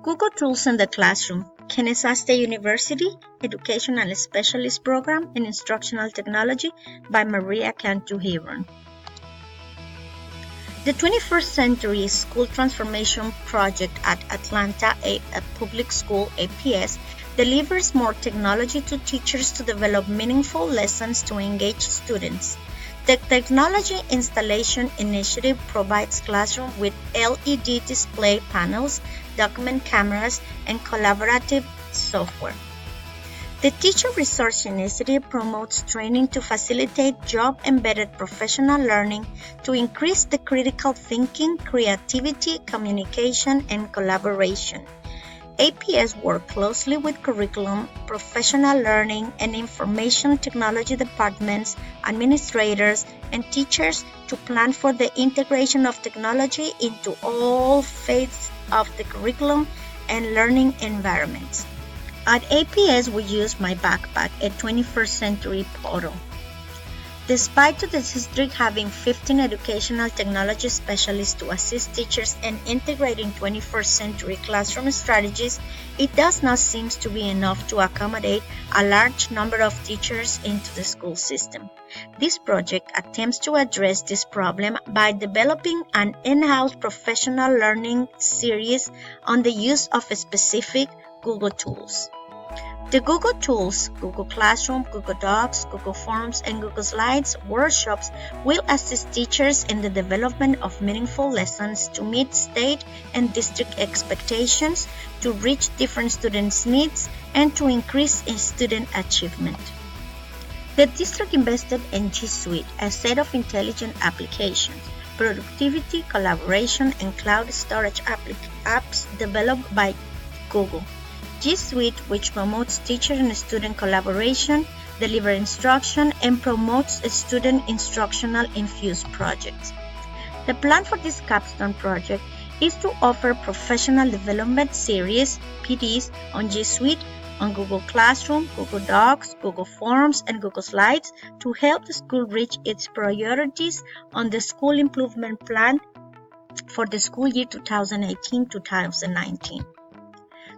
Google Tools in the Classroom, Kennesaw State University, Educational Specialist Program in Instructional Technology by Maria Cantu-Hibron. The 21st Century School Transformation Project at Atlanta a Public School, APS, delivers more technology to teachers to develop meaningful lessons to engage students. The Technology Installation Initiative provides classrooms with LED display panels, document cameras, and collaborative software. The Teacher Resource Initiative promotes training to facilitate job-embedded professional learning to increase the critical thinking, creativity, communication, and collaboration. APS works closely with curriculum, professional learning, and information technology departments, administrators, and teachers to plan for the integration of technology into all phases of the curriculum and learning environments. At APS, we use My Backpack, a 21st century portal. Despite the district having 15 educational technology specialists to assist teachers in integrating 21st century classroom strategies, it does not seem to be enough to accommodate a large number of teachers into the school system. This project attempts to address this problem by developing an in-house professional learning series on the use of specific Google tools. The Google Tools, Google Classroom, Google Docs, Google Forms, and Google Slides workshops will assist teachers in the development of meaningful lessons to meet state and district expectations, to reach different students' needs, and to increase student achievement. The district invested in G Suite, a set of intelligent applications, productivity, collaboration, and cloud storage apps developed by Google. G Suite, which promotes teacher and student collaboration, delivers instruction, and promotes student instructional infused projects. The plan for this Capstone project is to offer professional development series, PDs, on G Suite, on Google Classroom, Google Docs, Google Forms, and Google Slides to help the school reach its priorities on the school improvement plan for the school year 2018-2019.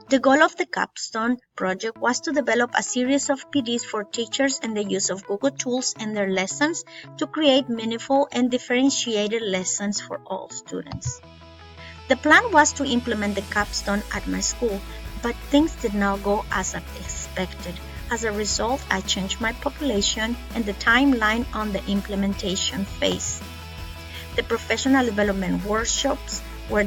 The goal of the Capstone project was to develop a series of PDs for teachers and the use of Google tools in their lessons to create meaningful and differentiated lessons for all students. The plan was to implement the Capstone at my school, but things did not go as expected. As a result, I changed my population and the timeline on the implementation phase. The professional development workshops were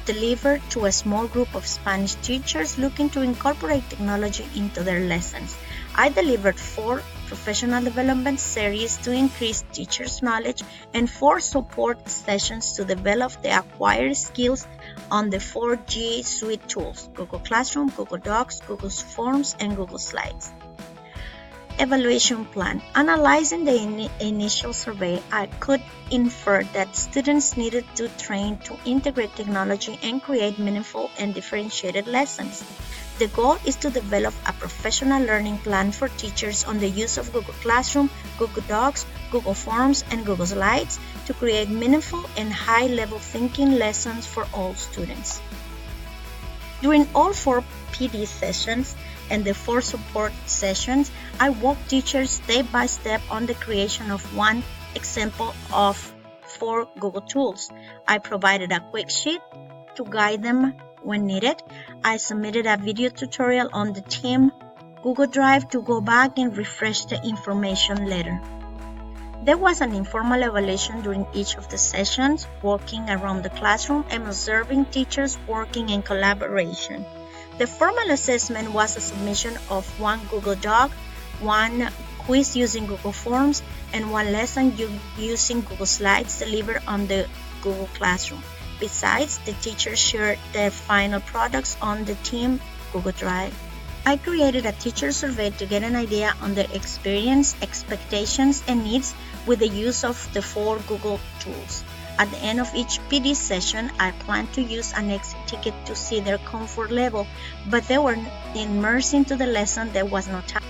delivered to a small group of Spanish teachers looking to incorporate technology into their lessons. I delivered 4 professional development series to increase teachers' knowledge and 4 support sessions to develop the acquired skills on the 4 G Suite tools: Google Classroom, Google Docs, Google Forms, and Google Slides. Evaluation plan. Analyzing the initial survey, I could infer that students needed to train to integrate technology and create meaningful and differentiated lessons. The goal is to develop a professional learning plan for teachers on the use of Google Classroom, Google Docs, Google Forms, and Google Slides to create meaningful and high-level thinking lessons for all students. During all 4 PD sessions and the 4 support sessions, I walked teachers step by step on the creation of one example of 4 Google tools. I provided a quick sheet to guide them when needed. I submitted a video tutorial on the team Google Drive to go back and refresh the information later. There was an informal evaluation during each of the sessions, walking around the classroom and observing teachers working in collaboration. The formal assessment was a submission of 1 Google Doc, 1 quiz using Google Forms, and 1 lesson using Google Slides delivered on the Google Classroom. Besides, the teachers shared their final products on the team Google Drive. I created a teacher survey to get an idea on their experience, expectations, and needs with the use of the 4 Google tools. At the end of each PD session, I planned to use an exit ticket to see their comfort level, but they were immersed into the lesson. There was no time.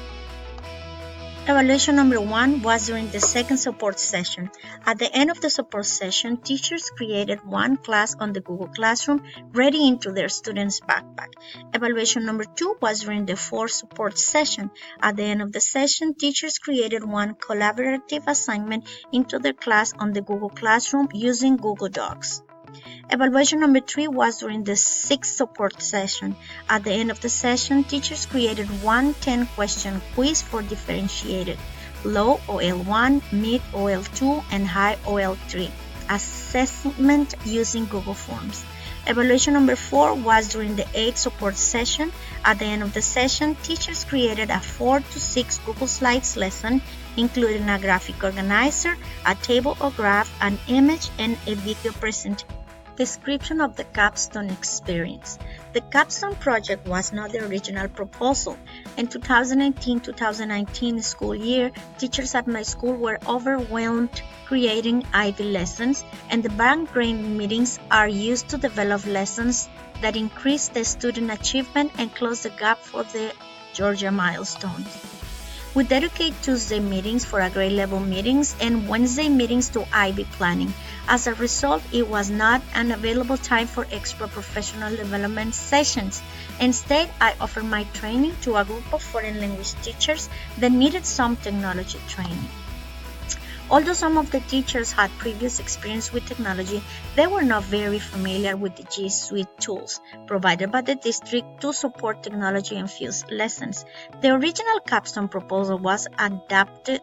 Evaluation number 1 was during the second support session. At the end of the support session, teachers created one class on the Google Classroom ready into their students' backpack. Evaluation number 2 was during the fourth support session. At the end of the session, teachers created one collaborative assignment into their class on the Google Classroom using Google Docs. Evaluation number 3 was during the sixth support session. At the end of the session, teachers created one 10-question quiz for differentiated low OL1, mid OL2, and high OL3 assessment using Google Forms. Evaluation number 4 was during the 8th support session. At the end of the session, teachers created a 4 to 6 Google Slides lesson, including a graphic organizer, a table or graph, an image, and a video presentation. Description of the Capstone experience. The Capstone project was not the original proposal. In 2018-2019 school year, teachers at my school were overwhelmed creating IB lessons, and the bank grant meetings are used to develop lessons that increase the student achievement and close the gap for the Georgia milestones. We dedicate Tuesday meetings for grade level meetings and Wednesday meetings to IB planning. As a result, it was not an available time for extra professional development sessions. Instead, I offered my training to a group of foreign language teachers that needed some technology training. Although some of the teachers had previous experience with technology, they were not very familiar with the G Suite tools provided by the district to support technology-infused lessons. The original Capstone proposal was adapted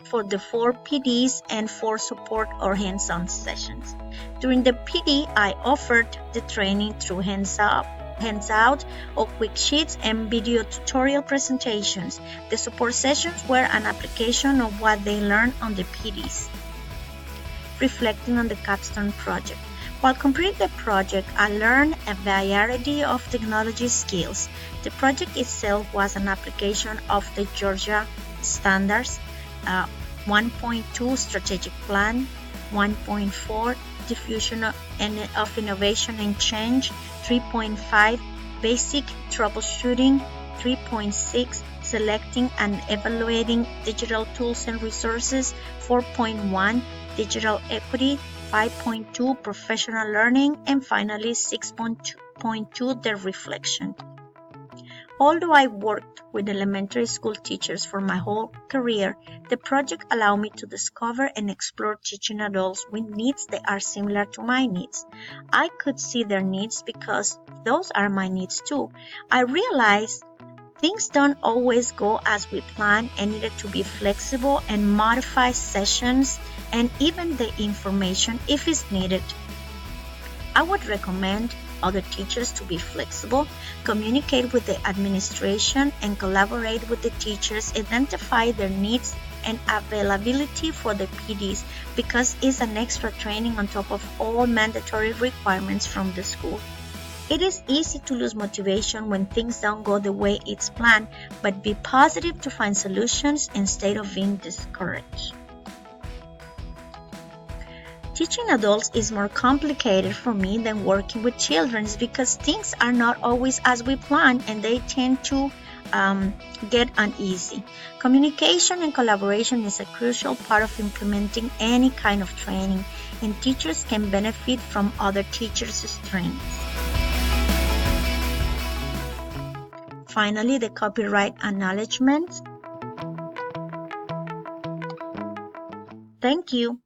for the 4 PDs and 4 support or hands-on sessions. During the PD, I offered the training through hands-out or quick sheets and video tutorial presentations. The support sessions were an application of what they learned on the PDs. Reflecting on the Capstone project. While completing the project, I learned a variety of technology skills. The project itself was an application of the Georgia standards, 1.2 strategic plan, 1.4 diffusion of innovation and change, 3.5 basic troubleshooting, 3.6 selecting and evaluating digital tools and resources, 4.1 digital equity, 5.2 professional learning, and finally 6.2 the reflection. Although I worked with elementary school teachers for my whole career, the project allowed me to discover and explore teaching adults with needs that are similar to my needs. I could see their needs because those are my needs too. I realized things don't always go as we plan and needed to be flexible and modify sessions and even the information if it's needed. I would recommend other teachers to be flexible, communicate with the administration, and collaborate with the teachers, identify their needs and availability for the PDs because it's an extra training on top of all mandatory requirements from the school. It is easy to lose motivation when things don't go the way it's planned, but be positive to find solutions instead of being discouraged. Teaching adults is more complicated for me than working with children because things are not always as we plan and they tend to get uneasy. Communication and collaboration is a crucial part of implementing any kind of training, and teachers can benefit from other teachers' strengths. Finally, the copyright acknowledgement. Thank you.